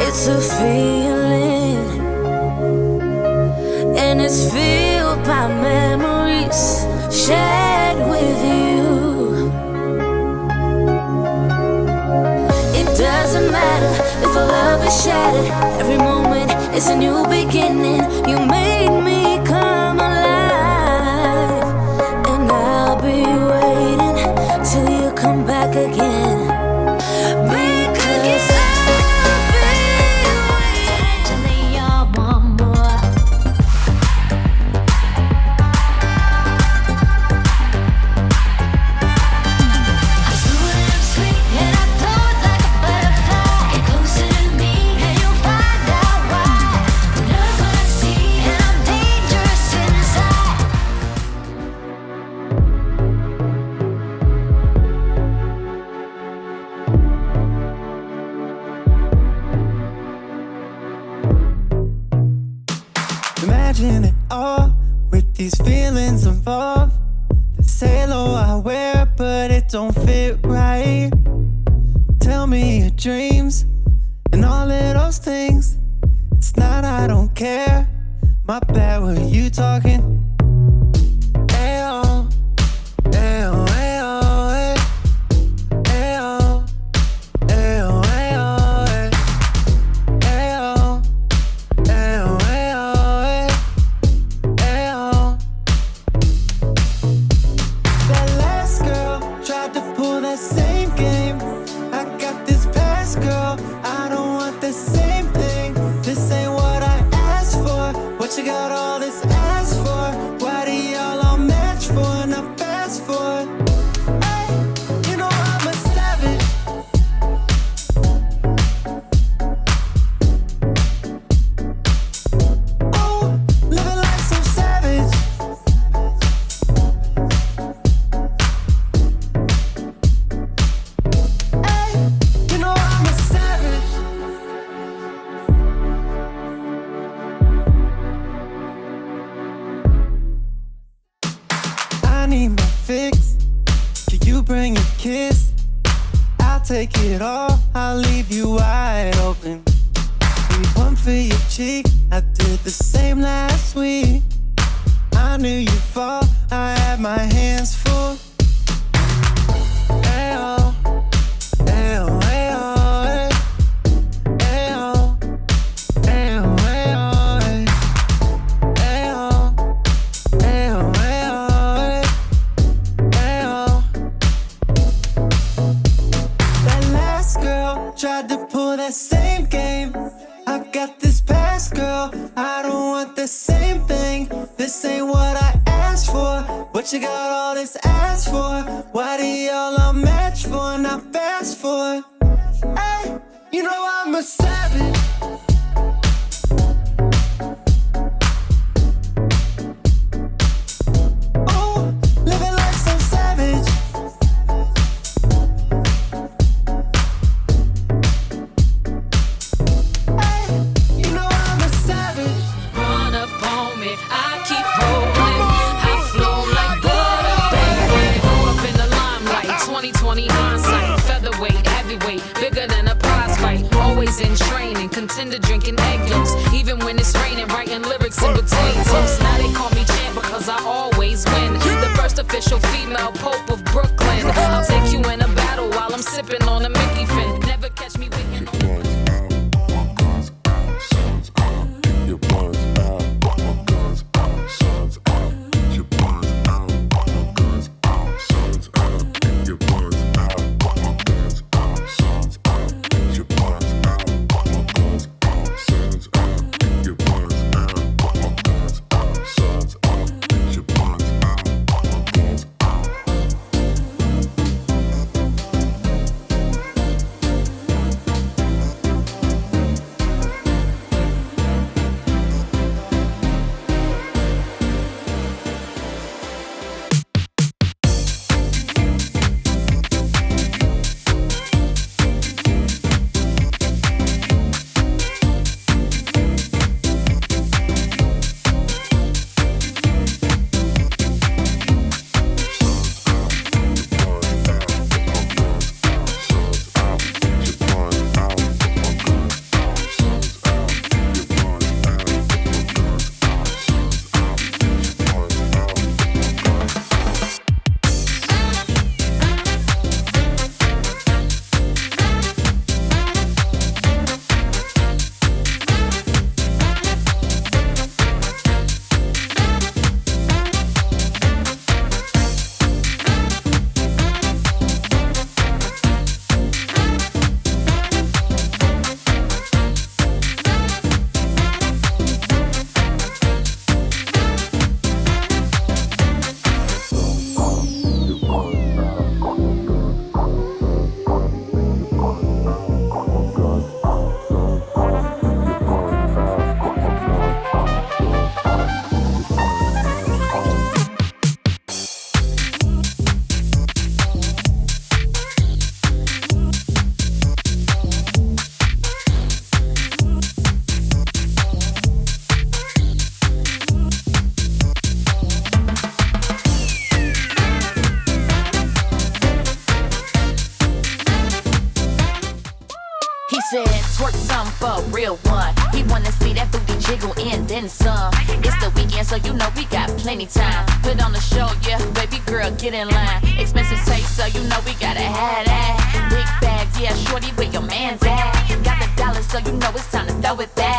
It's a feeling, and it's filled by memories shared with you. It doesn't matter if our love is shattered. Every moment is a new beginning. You made me come alive, and I'll be waiting till you come back again. Because I'll be waiting till you're one more. I'm smooth and I'm sweet and I float like a butterfly. Get closer to me and you'll find out why. Love what I see and I'm dangerous inside. Imagine it all with these feelings involved. This halo I wear, but it don't fit right. Tell me your dreams and all of those things. It's not I don't care. My bad, were you talking? Ayo, ayo, ayo, ay. Ayo, ayo, ayo, ay. Ayo, ayo, ayo, ay. Ayo. That last girl tried to pull that same game. I got this past girl, I don't want the same thing. This ain't what I asked for. What you got all this ass for? Why do y'all all match for and I fast for? Hey, you know I'm a savage. Oh, living life so savage. Hey, you know I'm a savage. I need my fix. Can you bring a kiss? I'll take it all. I'll leave you wide open. Leave one for your cheek. I did the same last week. I knew you'd fall. I had my hands full. Ayo, ayo, ayo, ay. Ayo, ayo, ayo, ay. Ayo, ayo, ayo, ay. Ayo. That last girl tried to pull that same game. I got this past girl, I don't want the same thing. This ain't what I asked for. What you got all this ass for? Why do y'all all match for and I fast for? Hey, you know I'm a savage. Oh, living life so savage. Hey, you know I'm a savage. Run up on me, I keep rolling. I flow like butter, baby. Grew up in the limelight, 20/20 hindsight. Featherweight, heavyweight, bigger than a prize fight. Always in training, contender drinking egg yolks. Even when it's raining, writing lyrics in between toasts. Now they call me champ because I always win. The first official female pope of Brooklyn. I'll take you in a battle while I'm sipping on a Mickey Fin. Never catch me waiting on. work some for a real one. He wanna see that booty jiggle and then some. It's the weekend, so you know we got plenty time. Put on the show, yeah, baby girl, get in line. Expensive taste, so you know we gotta have that. Big bags, yeah, shorty, where your man's at. Got the dollars, so you know it's time to throw it back.